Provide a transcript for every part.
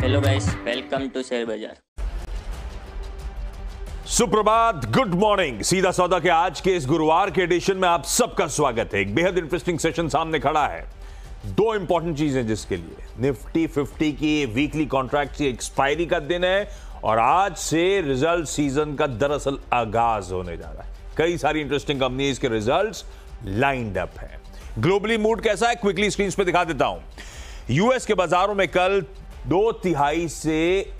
Hello guys, welcome to share बाजार। सुप्रभात, good morning. सीधा सौदा के आज के इस गुरुवार के एडिशन में आप सबका स्वागत है। एक बेहद इंटरेस्टिंग सेशन सामने खड़ा है। दो इंपॉर्टेंट चीजें जिसके लिए निफ्टी 50 की वीकली कॉन्ट्रैक्ट की एक्सपायरी का दिन है और आज से रिजल्ट सीजन का दरअसल आगाज होने जा रहा है। कई सारी इंटरेस्टिंग कंपनीज के रिजल्ट्स लाइंड अप है। ग्लोबली मूड कैसा है क्विकली स्क्रीन पे दिखा देता हूं। यूएस के बाजारों में कल 2/3 से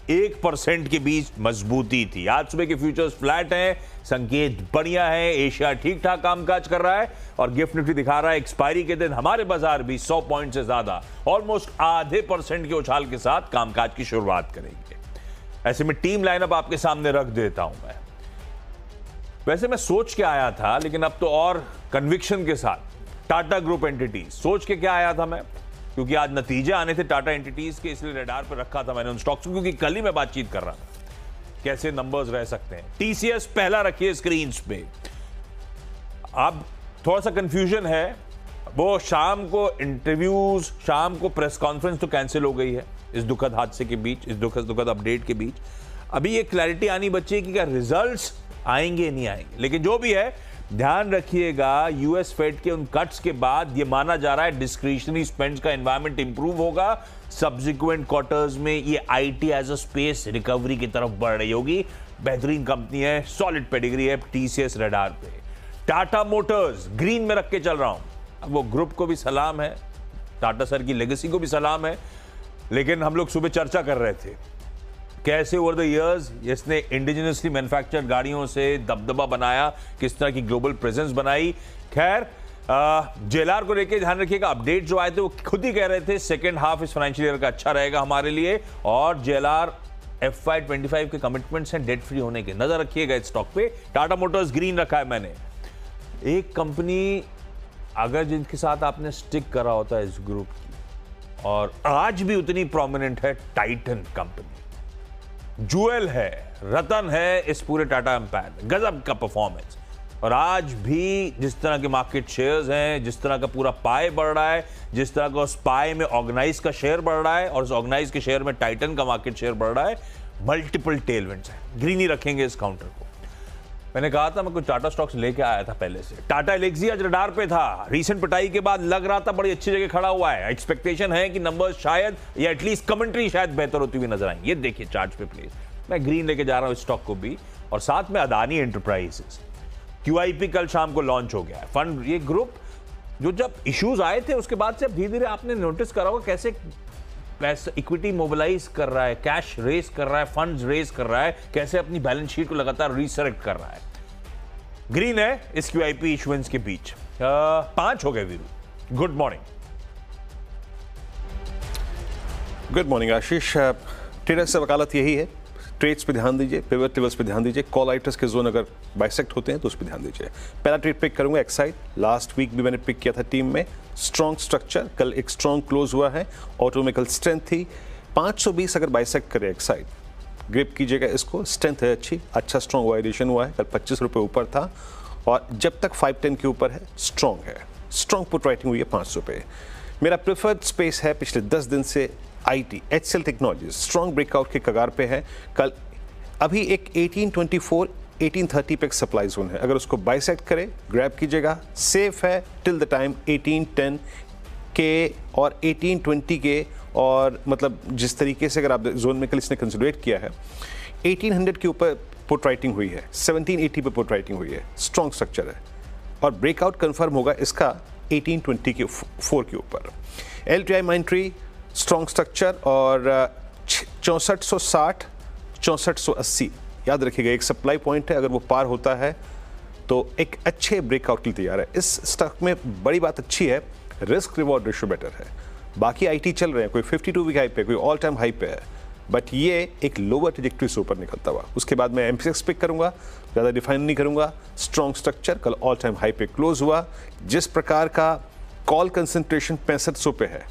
1% के बीच मजबूती थी। आज सुबह के फ्यूचर्स फ्लैट हैं, संकेत बढ़िया है। एशिया ठीक ठाक कामकाज कर रहा है और गिफ्ट निफ्टी दिखा रहा है एक्सपायरी के दिन हमारे बाजार भी 100 पॉइंट से ज्यादा, ऑलमोस्ट आधे % के उछाल के साथ कामकाज की शुरुआत करेंगे। ऐसे में टीम लाइनअप आपके सामने रख देता हूं मैं। वैसे मैं सोच के आया था, लेकिन अब तो और कन्विक्शन के साथ टाटा ग्रुप एंटिटीज सोच के क्या आया था मैं, क्योंकि आज नतीजे आने थे टाटा एंटिटीज के, इसलिए रडार पर रखा था मैंने उन स्टॉक्स को, क्योंकि कल ही मैं बातचीत कर रहा था कैसे नंबर्स रह सकते हैं। टीसीएस पहला रखिए स्क्रीन पे। अब थोड़ा सा कंफ्यूजन है, वो शाम को इंटरव्यूज, शाम को प्रेस कॉन्फ्रेंस तो कैंसिल हो गई है इस दुखद हादसे के बीच, इस दुखद अपडेट के बीच। अभी ये क्लैरिटी आनी बची है कि क्या रिजल्ट्स आएंगे नहीं आएंगे, लेकिन जो भी है ध्यान रखिएगा यूएस फेड के उन कट्स के बाद ये माना जा रहा है डिस्क्रिशनरी स्पेंड्स का एनवायरनमेंट इंप्रूव होगा। सब्सिक्वेंट क्वार्टर्स में ये IT as a space recovery की तरफ बढ़ रही होगी। बेहतरीन कंपनी है, सॉलिड पेडिग्री है टीसीएस रडार पे। टाटा मोटर्स ग्रीन में रख के चल रहा हूं। अब वो ग्रुप को भी सलाम है, टाटा सर की लेगेसी को भी सलाम है, लेकिन हम लोग सुबह चर्चा कर रहे थे कैसे ओवर द इयर्स इसने इंडिजिनसली मैन्युफैक्चर्ड गाड़ियों से दबदबा बनाया, किस तरह की ग्लोबल प्रेजेंस बनाई। खैर जेएलआर को लेकर ध्यान रखिएगा, अपडेट जो आए थे वो खुद ही कह रहे थे सेकेंड हाफ इस फाइनेंशियल ईयर का अच्छा रहेगा हमारे लिए, और जेएलआर FY25 के कमिटमेंट्स हैं डेट फ्री होने के। नजर रखिएगा इस स्टॉक पे। टाटा मोटर्स ग्रीन रखा है मैंने। एक कंपनी अगर जिनके साथ आपने स्टिक करा होता है इस ग्रुप की और आज भी उतनी प्रोमिनेंट है, टाइटन कंपनी जूएल है, रतन है इस पूरे टाटा एम्पायर में। गजब का परफॉर्मेंस, और आज भी जिस तरह के मार्केट शेयर्स हैं, जिस तरह का पूरा पाए बढ़ रहा है, जिस तरह का उस पाए में ऑर्गेनाइज का शेयर बढ़ रहा है और उस ऑर्गेनाइज के शेयर में टाइटन का मार्केट शेयर बढ़ रहा है, मल्टीपल टेलविंड्स हैं। ग्रीन ही रखेंगे इस काउंटर को। मैंने कहा था मैं कुछ टाटा स्टॉक्स लेके आया था पहले से। टाटा एलेक्सी आज रडार पे था, रीसेंट पिटाई के बाद लग रहा था बड़ी अच्छी जगह खड़ा हुआ है। एक्सपेक्टेशन है कि नंबर्स शायद या एटलीस्ट कमेंट्री शायद बेहतर होती हुई नजर आएंगे। ये देखिए चार्ट पे प्लीज, मैं ग्रीन लेके जा रहा हूं इस स्टॉक को भी, और साथ में अदानी एंटरप्राइजेस। QIP कल शाम को लॉन्च हो गया है। फंड, ये ग्रुप जो जब इश्यूज आए थे उसके बाद से अब धीरे धीरे आपने नोटिस करा होगा कैसे पैसा इक्विटी मोबिलाइज कर रहा है, कैश रेस कर रहा है, फंड्स रेस कर रहा है, कैसे अपनी बैलेंस शीट को लगातार रीसेलेक्ट कर रहा है। ग्रीन है इस QIP इश्यूएंस के बीच। 5 हो गए Veeru. Good morning. Good morning Ashish. Traders से वकालत यही है, ट्रेड्स पे ध्यान दीजिए, पिवट लेवल्स पे ध्यान दीजिए, कॉल आइटर्स के जोन अगर बाइसेक्ट होते हैं तो उस पर ध्यान दीजिए। पहला ट्रेड पिक करूंगा एक्साइड। लास्ट वीक भी मैंने पिक किया था टीम में। स्ट्रॉन्ग स्ट्रक्चर, कल एक स्ट्रॉन्ग क्लोज हुआ है, ऑटोमेकल स्ट्रेंथ थी। 520 अगर बाइसेक्ट करे एक्साइड, ग्रिप कीजिएगा इसको, स्ट्रेंथ है अच्छी, अच्छा स्ट्रॉन्ग वाइडेशन हुआ है, कल 25 रुपये ऊपर था और जब तक 510 के ऊपर है स्ट्रॉन्ग है। स्ट्रॉन्ग पुट राइटिंग हुई है 5 रुपये। मेरा प्रेफर्ड स्पेस है पिछले 10 दिन से IT, HCL technologies strong breakout के कगार पे है। कल अभी एक 1824 1830 पे एक सप्लाई जोन है, अगर उसको बाइसेक्ट करे ग्रैब कीजिएगा, सेफ है टिल द टाइम 1810 के और 1820 के, और मतलब जिस तरीके से अगर आप जोन में कल इसने कंसिडरेट किया है 1800 के ऊपर पुट राइटिंग हुई है, 1780 पे पुट राइटिंग हुई है, स्ट्रॉन्ग स्ट्रक्चर है और ब्रेकआउट कंफर्म होगा इसका 1820 के 4 के ऊपर। LTI माइंट्री स्ट्रॉन्ग स्ट्रक्चर और 6460 6480 याद रखिएगा एक सप्लाई पॉइंट है, अगर वो पार होता है तो एक अच्छे ब्रेकआउट के लिए तैयार है। इस स्टॉक में बड़ी बात अच्छी है, रिस्क रिवॉर्ड रेशियो बेटर है। बाकी IT चल रहे हैं, कोई 52 वीक हाई पे, कोई ऑल टाइम हाई पे है, बट ये एक लोअर ट्रैजेक्टरी से ऊपर निकलता हुआ। उसके बाद मैं MCX पिक करूंगा, ज़्यादा डिफाइन नहीं करूंगा। स्ट्रॉन्ग स्ट्रक्चर, कल ऑल टाइम हाई पे क्लोज हुआ। जिस प्रकार का कॉल कंसंट्रेशन 6500 पे है,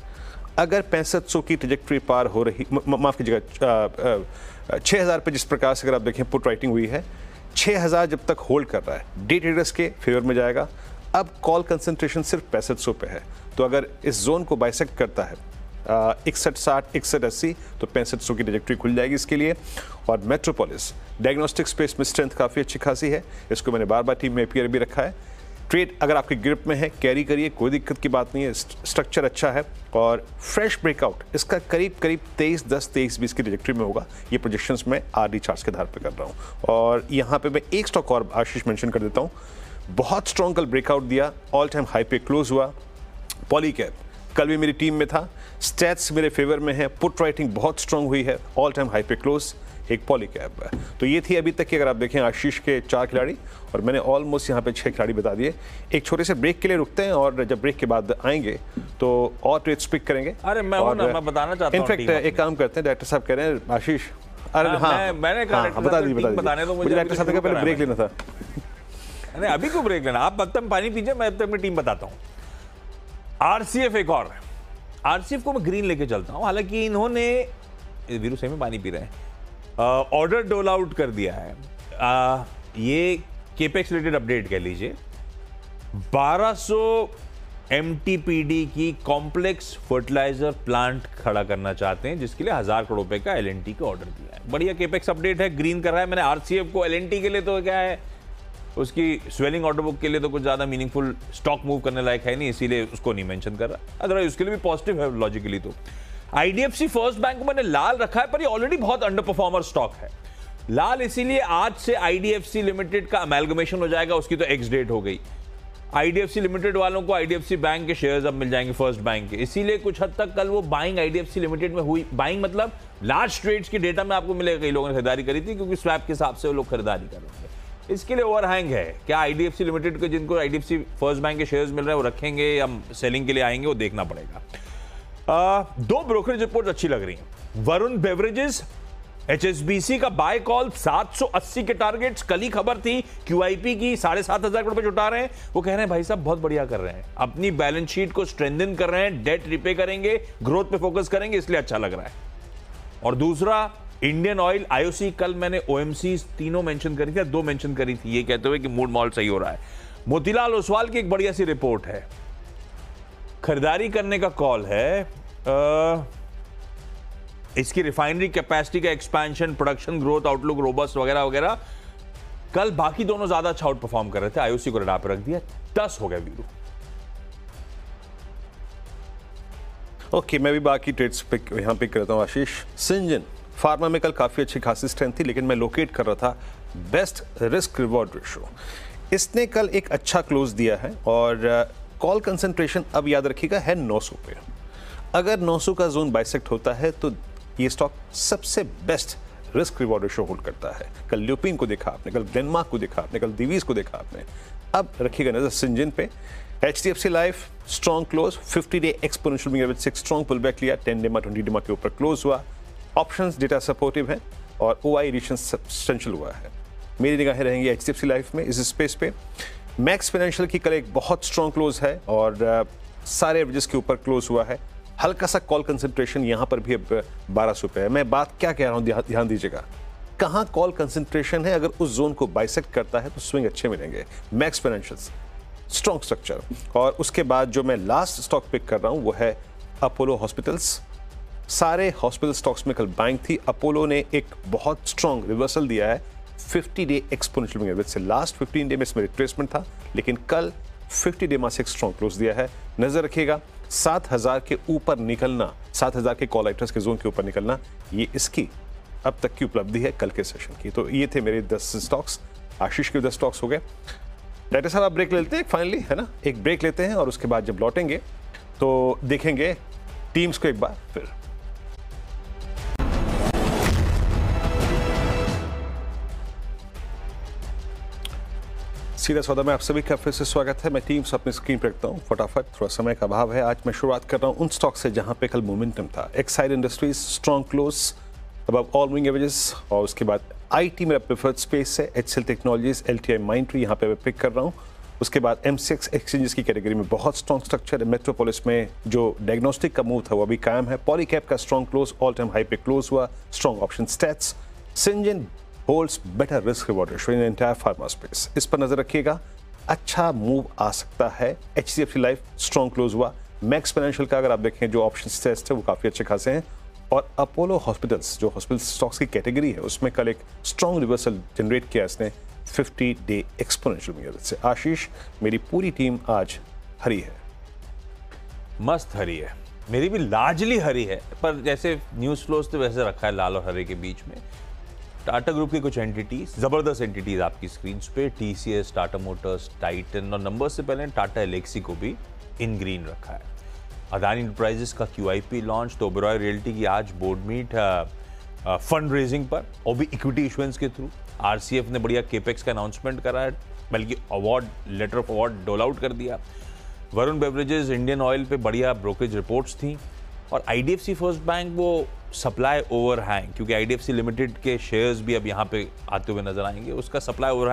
अगर 6500 की ट्रैजेक्टरी पार हो रही, माफ कीजिएगा 6000 पे जिस प्रकार से अगर आप देखें पुट राइटिंग हुई है, 6000 जब तक होल्ड कर रहा है डे ट्रेडर्स के फेवर में जाएगा। अब कॉल कंसंट्रेशन सिर्फ 6500 पे है, तो अगर इस जोन को बाइसेक्ट करता है 6160 6180 तो 6500 की ट्रैजेक्टरी खुल जाएगी इसके लिए। और मेट्रोपोलिस डायग्नोस्टिक स्पेस में स्ट्रेंथ काफ़ी अच्छी खासी है, इसको मैंने बार बार टीम में अपीयर भी रखा है। ट्रेड अगर आपके ग्रिप में है कैरी करिए, कोई दिक्कत की बात नहीं है, स्ट्रक्चर अच्छा है और फ्रेश ब्रेकआउट इसका करीब 23-10 23-20 की ट्रैजेक्टरी में होगा। ये प्रोजेक्शंस मैं आरडी चार्ट्स के आधार पर कर रहा हूँ। और यहाँ पे मैं एक स्टॉक और आशीष मेंशन कर देता हूँ, बहुत स्ट्रॉन्ग कल ब्रेकआउट दिया, ऑल टाइम हाई पे क्लोज हुआ। पॉलीकैब कल भी मेरी टीम में था, स्टैट्स मेरे फेवर में है, पुट राइटिंग बहुत स्ट्रांग हुई है, ऑल टाइम हाई पे क्लोज एक पॉलीकैब है। तो ये थी अभी तक की, अगर आप देखें आशीष के 4 खिलाड़ी और मैंने ऑलमोस्ट यहाँ पे 6 खिलाड़ी बता दिए। एक छोटे से ब्रेक के लिए रुकते हैं और जब ब्रेक के बाद आएंगे तो और ट्रेड्स पिक करेंगे। अरे मैं हूं ना, मैं बताना चाहता हूं। इनफैक्ट एक काम करते हैं, डायरेक्टर साहब कह रहे हैं आशीष, अरे हाँ मैंने कहा बता दीजिए, मुझे डायरेक्टर साहब ने कहा पहले ब्रेक लेना था। नहीं अभी क्यों ब्रेक लेना, आप तब पानी पीजिए, मैं तब अपनी टीम बताता हूँ। आरसीएफ एक और, आरसीएफ को मैं ग्रीन लेके चलता हूँ। हालांकि इन्होंने वीरू से में पानी पी रहे हैं, ऑर्डर डोल आउट कर दिया है। ये केपेक्स रिलेटेड अपडेट कह लीजिए। 1200 एमटीपीडी की कॉम्प्लेक्स फर्टिलाइजर प्लांट खड़ा करना चाहते हैं, जिसके लिए 1000 करोड़ रुपए का एलएनटी का ऑर्डर दिया है। बढ़िया केपेक्स अपडेट है, ग्रीन कर रहा है। मैंने आरसीएफ को एलएनटी के लिए तो क्या है, उसकी स्वेलिंग ऑर्डर बुक के लिए तो कुछ ज्यादा मीनिंगफुल स्टॉक मूव करने लायक है नहीं, इसीलिए उसको नहीं मेंशन कर रहा। अदरवाइज उसके लिए भी पॉजिटिव है लॉजिकली। तो आईडीएफसी फर्स्ट बैंक को मैंने लाल रखा है, पर ये ऑलरेडी बहुत अंडर परफॉर्मर स्टॉक है। लाल इसीलिए आज से आईडीएफसी लिमिटेड का अमेलगमेशन हो जाएगा, उसकी तो एक्स डेट हो गई। आईडीएफसी लिमिटेड वालों को आईडीएफसी बैंक के शेयर्स अब मिल जाएंगे फर्स्ट बैंक के, इसीलिए कुछ हद तक कल वो बाइंग आईडीएफसी लिमिटेड में हुई। बाइंग मतलब लार्ज ट्रेड्स की डेटा में आपको मिलेगा, कई लोगों ने खरीदारी करी थी क्योंकि स्वैप के हिसाब से वो लोग खरीदारी कर रहे थे। इसके लिए ओवरहैंग है। क्या आईडीएफसी लिमिटेड को, जिनको आईडीएफसी फर्स्ट बैंक के शेयर्स मिल रहे हैं, वो रखेंगे या सेलिंग के लिए आएंगे, वो देखना पड़ेगा। 2 ब्रोकरेज रिपोर्ट अच्छी लग रही हैं। वरुण बेवरेजेस एचएसबीसी का बाय कॉल 780 के टारगेट्स, कल ही खबर थी क्यूआईपी की 7,500 करोड़ रुपए जुटा रहे हैं। वो कह रहे हैं भाई साहब बहुत बढ़िया कर रहे हैं, अपनी बैलेंस शीट को स्ट्रेंथन कर रहे हैं, डेट रिपे करेंगे, ग्रोथ पे फोकस करेंगे, इसलिए अच्छा लग रहा है। और दूसरा इंडियन ऑयल, आईओसी, कल मैंने ओएमसी तीनों मेंशन करी थी, 2 मेंशन करी थी, ये कहते हुए कि मूड मॉल सही हो रहा है। मोतीलाल ओसवाल की एक बढ़िया सी रिपोर्ट है, खरीदारी करने का कॉल है। इसकी रिफाइनरी कैपेसिटी का expansion, production growth outlook robust वगैरह वगैरह। कल बाकी दोनों ज्यादा अच्छा आउट परफॉर्म कर रहे थे, आईओसी को रडार पर रख दिया, 10 हो गया वीरू। ओके, मैं भी बाकी ट्रेड्स यहाँ पिक करता हूँ आशीष। सिंजन फार्मा में कल काफ़ी अच्छी खासी स्ट्रेंथ थी, लेकिन मैं लोकेट कर रहा था बेस्ट रिस्क रिवॉर्ड रेशो। इसने कल एक अच्छा क्लोज दिया है और कॉल कंसंट्रेशन अब याद रखिएगा है 900 पे। अगर 900 का जोन बाइसेक्ट होता है तो ये स्टॉक सबसे best risk reward ratio hold करता है। कल ल्यूपिन को देखा आपने, कल ग्लेनमार्क को देखा आपने, कल दिवीज को देखा आपने। अब रखिएगा नजर सिंजन पे। HDFC Life strong close, 50 day exponential moving average से स्ट्रॉन्ग पुल बैक लिया, 10 डे 20 डे के ऊपर क्लोज हुआ। ऑप्शंस डेटा सपोर्टिव है और ओआई एडिशन सब्सटेंशियल हुआ है। मेरी निगाहें रहेंगी एचडीएफसी लाइफ में इस स्पेस पे। मैक्स फाइनेंशियल की कल एक बहुत स्ट्रॉन्ग क्लोज है और सारे एवरेजेस के ऊपर क्लोज हुआ है। हल्का सा कॉल कंसंट्रेशन यहाँ पर भी अब 1200 पे है। मैं बात क्या कह रहा हूँ ध्यान दीजिएगा, कहाँ कॉल कंसंट्रेशन है, अगर उस जोन को बाइसेक्ट करता है तो स्विंग अच्छे मिलेंगे। Max financials strong structure. और उसके बाद जो मैं लास्ट स्टॉक पिक कर रहा हूँ वो है अपोलो हॉस्पिटल्स। सारे हॉस्पिटल स्टॉक्स में कल बाइंग थी। अपोलो ने एक बहुत स्ट्रॉन्ग रिवर्सल दिया है 50 डे एक्सपोनेंशियल मूविंग एवरेज से। लास्ट 15 डे में इसमें रिट्रेसमेंट था, लेकिन कल 50 डे मासिक स्ट्रॉन्ग क्लोज दिया है। नजर रखिएगा 7000 के ऊपर निकलना, 7000 के कॉल आइटर्स के जोन के ऊपर निकलना, ये इसकी अब तक की उपलब्धि है कल के सेशन की। तो ये थे मेरे 10 स्टॉक्स। आशीष के 10 स्टॉक्स हो गए। डायरेक्टर साहब आप ब्रेक लेते हैं फाइनली, है ना, एक ब्रेक लेते हैं और उसके बाद जब लौटेंगे तो देखेंगे टीम्स को एक बार फिर। सीधा सौदा में आप सभी का फिर से स्वागत है। मैं टीम्स अपनी स्क्रीन पर रखता हूँ फटाफट, थोड़ा समय का अभाव है। आज मैं शुरुआत कर रहा हूँ उन स्टॉक से जहां पे कल मोमेंटम था। Exide industries strong close above all moving averages. और उसके बाद आईटी मेरा प्रेफर्ड स्पेस है, एचसीएल टेक्नोलॉजीज, एलटीआई माइंट्री यहाँ पे मैं पिक कर रहा हूँ। उसके बाद एमसीएक्स एक्सचेंजेस की कैटेगरी में बहुत स्ट्रॉन्ग स्ट्रक्चर है। मेट्रोपोलिस में जो डायग्नोस्टिक का मूव था वो अभी कायम है। पॉलीकैप का strong close, all time high पे क्लोज हुआ, strong option stats. Syngene holds better risk reward ratio in entire pharma space, इस पर नजर रखिएगा। अच्छा मूव आ सकता है। एचडीएफसी लाइफ स्ट्रॉन्ग क्लोज हुआ, मैक्स फाइनेंशियल का अगर आप देखें जो ऑप्शन टेस्ट है वो काफ़ी अच्छे खासे हैं, और अपोलो हॉस्पिटल्स जो हॉस्पिटल स्टॉक्स की कैटेगरी है उसमें कल एक स्ट्रॉन्ग रिवर्सल जनरेट किया इसने 50 डे एक्सपोनेंशियल मेथड से। आशीष, मेरी पूरी टीम आज हरी है। मस्त हरी है, मेरी भी लार्जली हरी है, पर जैसे न्यूज़ फ्लोज तो वैसे रखा है लाल और हरे के बीच में। टाटा ग्रुप की कुछ एंटिटीज, जबरदस्त एंटिटीज आपकी स्क्रीन पे, टीसीएस, टाटा मोटर्स, टाइटन, और नंबर से पहले टाटा एलेक्सी को भी इन ग्रीन रखा है। अदानी एंटरप्राइजेस का QIP लॉन्च, तो ओबेरॉय रियल्टी की आज बोर्ड मीट फंड रेजिंग पर, और भी इक्विटी इशुएंस के थ्रू। RCF ने बढ़िया केपेक्स का अनाउंसमेंट करा है, बल्कि अवार्ड, लेटर ऑफ अवार्ड डोल आउट कर दिया। वरुण बेवरेजेस, इंडियन ऑयल पे बढ़िया ब्रोकरेज रिपोर्ट्स थी, और IDFC फर्स्ट बैंक वो सप्लाई ओवरहैंग, क्योंकि IDFC लिमिटेड के शेयर्स भी अब यहाँ पे आते हुए नजर आएंगे, उसका सप्लाई ओवरहैंग